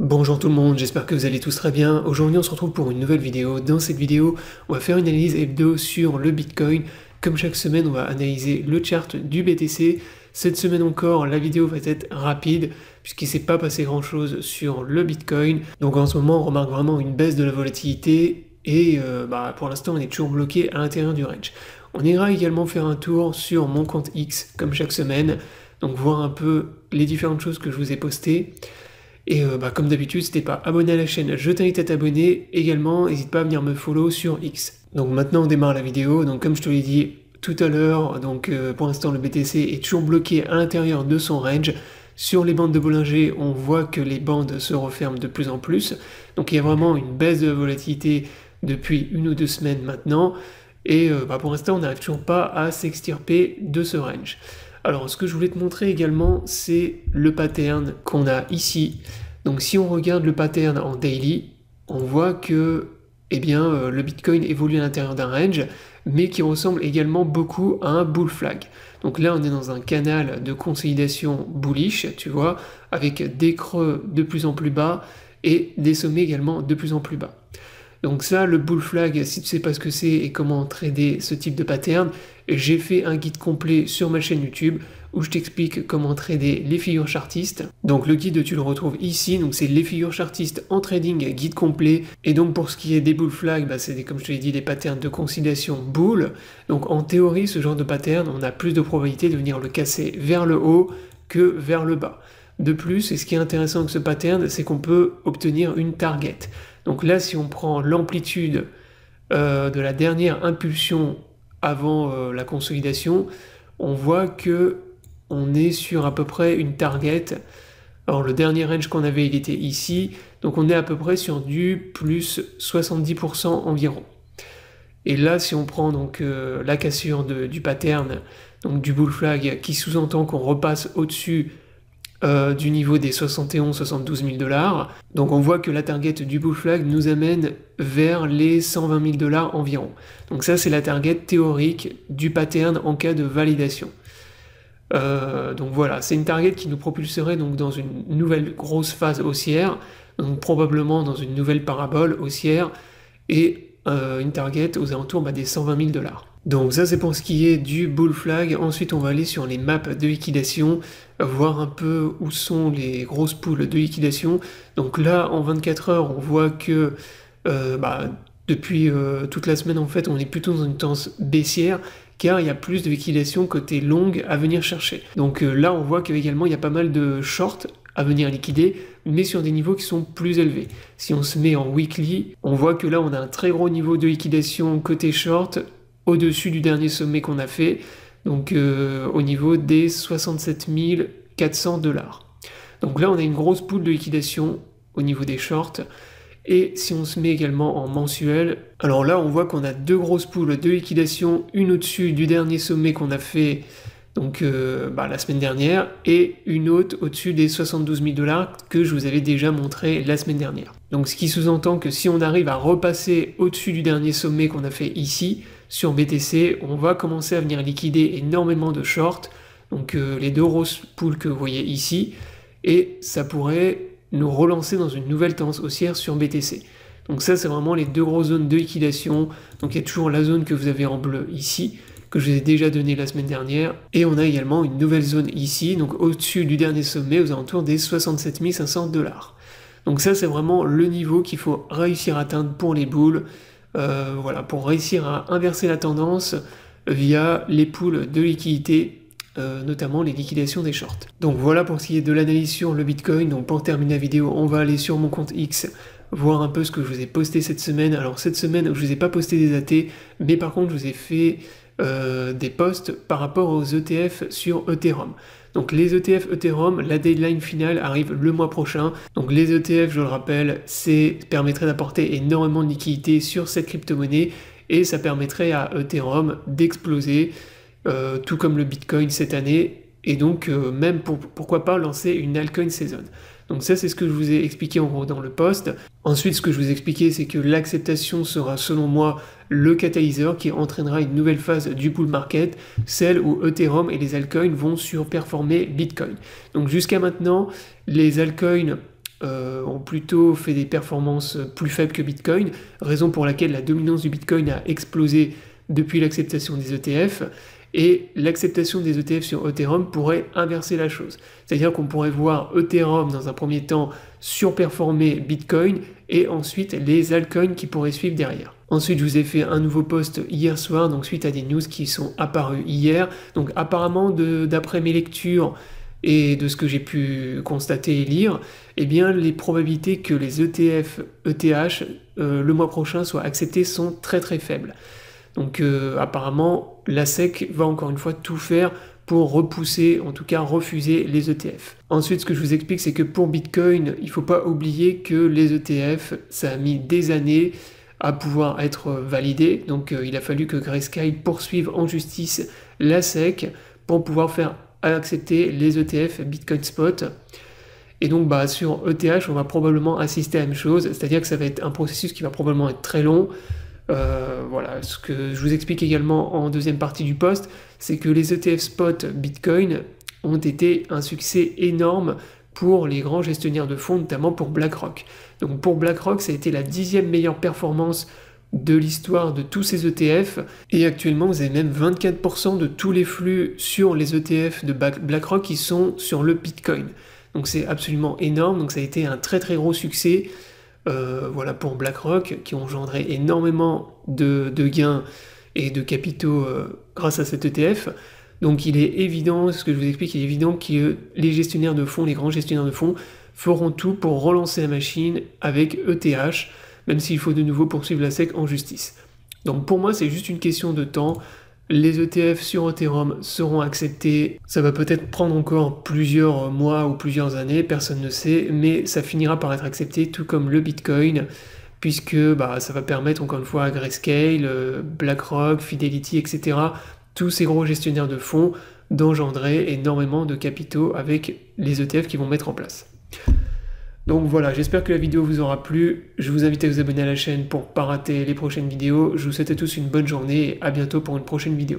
Bonjour tout le monde, j'espère que vous allez tous très bien. Aujourd'hui on se retrouve pour une nouvelle vidéo. Dans cette vidéo, on va faire une analyse hebdo sur le Bitcoin. Comme chaque semaine, on va analyser le chart du BTC. Cette semaine encore, la vidéo va être rapide puisqu'il ne s'est pas passé grand chose sur le Bitcoin. Donc en ce moment, on remarque vraiment une baisse de la volatilité et pour l'instant, on est toujours bloqué à l'intérieur du range. On ira également faire un tour sur mon compte X comme chaque semaine, donc voir un peu les différentes choses que je vous ai postées. Et comme d'habitude, si t'es pas abonné à la chaîne, je t'invite à t'abonner. Également, n'hésite pas à venir me follow sur X. Donc maintenant, on démarre la vidéo. Donc comme je te l'ai dit tout à l'heure, pour l'instant, le BTC est toujours bloqué à l'intérieur de son range. Sur les bandes de Bollinger, on voit que les bandes se referment de plus en plus. Donc il y a vraiment une baisse de la volatilité depuis 1 ou 2 semaines maintenant. Et pour l'instant, on n'arrive toujours pas à s'extirper de ce range. Alors, ce que je voulais te montrer également, c'est le pattern qu'on a ici. Donc, si on regarde le pattern en daily, on voit que le Bitcoin évolue à l'intérieur d'un range, mais qui ressemble également beaucoup à un bull flag. Donc là, on est dans un canal de consolidation bullish, tu vois, avec des creux de plus en plus bas et des sommets également de plus en plus bas. Donc ça, le bull flag, si tu sais pas ce que c'est et comment trader ce type de pattern, j'ai fait un guide complet sur ma chaîne YouTube où je t'explique comment trader les figures chartistes. Donc le guide, tu le retrouves ici, donc c'est les figures chartistes en trading, guide complet. Et donc pour ce qui est des bull flags, c'est comme je te l'ai dit, des patterns de conciliation bull. Donc en théorie, ce genre de pattern, on a plus de probabilité de venir le casser vers le haut que vers le bas. De plus, et ce qui est intéressant avec ce pattern, c'est qu'on peut obtenir une target. Donc là, si on prend l'amplitude de la dernière impulsion avant la consolidation, on voit que on est sur à peu près une target. Alors le dernier range qu'on avait, il était ici, donc on est à peu près sur du plus 70% environ. Et là, si on prend donc la cassure du pattern, donc du bull flag, qui sous-entend qu'on repasse au-dessus du niveau des 71-72 000 $. Donc on voit que la target du bull flag nous amène vers les 120 000 $ environ. Donc ça c'est la target théorique du pattern en cas de validation. Donc voilà, c'est une target qui nous propulserait donc dans une nouvelle grosse phase haussière, donc probablement dans une nouvelle parabole haussière, et une target aux alentours des 120 000 $. Donc ça c'est pour ce qui est du bull flag. Ensuite on va aller sur les maps de liquidation, voir un peu où sont les grosses poules de liquidation. Donc là en 24 heures on voit que depuis toute la semaine en fait on est plutôt dans une tendance baissière, car il y a plus de liquidation côté longue à venir chercher. Donc là on voit qu'également il y a pas mal de shorts à venir liquider, mais sur des niveaux qui sont plus élevés. Si on se met en weekly, on voit que là on a un très gros niveau de liquidation côté short, au-dessus du dernier sommet qu'on a fait, donc au niveau des 67 400 $. Donc là on a une grosse poule de liquidation au niveau des shorts. Et si on se met également en mensuel, alors là on voit qu'on a deux grosses poules de liquidation, une au-dessus du dernier sommet qu'on a fait donc la semaine dernière, et une autre au-dessus des 72 000 $ que je vous avais déjà montré la semaine dernière. Donc ce qui sous-entend que si on arrive à repasser au-dessus du dernier sommet qu'on a fait ici, sur BTC, on va commencer à venir liquider énormément de shorts, donc les deux grosses poules que vous voyez ici, et ça pourrait nous relancer dans une nouvelle tendance haussière sur BTC. Donc ça c'est vraiment les deux grosses zones de liquidation. Donc il y a toujours la zone que vous avez en bleu ici, que je vous ai déjà donné la semaine dernière, et on a également une nouvelle zone ici, donc au-dessus du dernier sommet, aux alentours des 67 500 $. Donc ça c'est vraiment le niveau qu'il faut réussir à atteindre pour les bulls, pour réussir à inverser la tendance via les poules de liquidité, notamment les liquidations des shorts. Donc voilà pour ce qui est de l'analyse sur le Bitcoin. Donc pour terminer la vidéo, on va aller sur mon compte X, voir un peu ce que je vous ai posté cette semaine. Alors cette semaine, je vous ai pas posté des AT, mais par contre je vous ai fait des posts par rapport aux ETF sur Ethereum. Donc les ETF Ethereum, la deadline finale arrive le mois prochain. Donc les ETF, je le rappelle, permettrait d'apporter énormément de liquidités sur cette crypto-monnaie, et ça permettrait à Ethereum d'exploser, tout comme le Bitcoin cette année, et donc même pourquoi pas lancer une altcoin saison. Donc ça c'est ce que je vous ai expliqué en gros dans le post. Ensuite ce que je vous ai expliqué c'est que l'acceptation sera selon moi le catalyseur qui entraînera une nouvelle phase du bull market, celle où Ethereum et les altcoins vont surperformer Bitcoin. Donc jusqu'à maintenant les altcoins ont plutôt fait des performances plus faibles que Bitcoin, raison pour laquelle la dominance du Bitcoin a explosé depuis l'acceptation des ETF, et l'acceptation des ETF sur Ethereum pourrait inverser la chose. C'est-à-dire qu'on pourrait voir Ethereum dans un premier temps surperformer Bitcoin et ensuite les altcoins qui pourraient suivre derrière. Ensuite, je vous ai fait un nouveau post hier soir, donc suite à des news qui sont apparues hier. Donc apparemment, d'après mes lectures et de ce que j'ai pu constater et lire, eh bien les probabilités que les ETF, ETH, le mois prochain soient acceptés sont très très faibles. Donc apparemment, la SEC va encore une fois tout faire pour repousser, en tout cas refuser les ETF. Ensuite, ce que je vous explique, c'est que pour Bitcoin, il ne faut pas oublier que les ETF, ça a mis des années à pouvoir être validé. Donc il a fallu que Grayscale poursuive en justice la SEC pour pouvoir faire accepter les ETF Bitcoin Spot. Et donc sur ETH, on va probablement assister à la même chose, c'est-à-dire que ça va être un processus qui va probablement être très long. Voilà, ce que je vous explique également en deuxième partie du post, c'est que les ETF spot Bitcoin ont été un succès énorme pour les grands gestionnaires de fonds, notamment pour BlackRock. Donc pour BlackRock, ça a été la 10e meilleure performance de l'histoire de tous ces ETF, et actuellement vous avez même 24% de tous les flux sur les ETF de BlackRock qui sont sur le Bitcoin. Donc c'est absolument énorme, donc ça a été un très très gros succès. Voilà pour BlackRock, qui ont engendré énormément de gains et de capitaux grâce à cet ETF. Donc il est évident, ce que je vous explique, il est évident que les gestionnaires de fonds, les grands gestionnaires de fonds, feront tout pour relancer la machine avec ETH, même s'il faut de nouveau poursuivre la SEC en justice. Donc pour moi, c'est juste une question de temps. Les ETF sur Ethereum seront acceptés, ça va peut-être prendre encore plusieurs mois ou plusieurs années, personne ne sait, mais ça finira par être accepté, tout comme le Bitcoin, puisque ça va permettre encore une fois à Grayscale, BlackRock, Fidelity, etc., tous ces gros gestionnaires de fonds, d'engendrer énormément de capitaux avec les ETF qu'ils vont mettre en place. Donc voilà, j'espère que la vidéo vous aura plu. Je vous invite à vous abonner à la chaîne pour ne pas rater les prochaines vidéos. Je vous souhaite à tous une bonne journée et à bientôt pour une prochaine vidéo.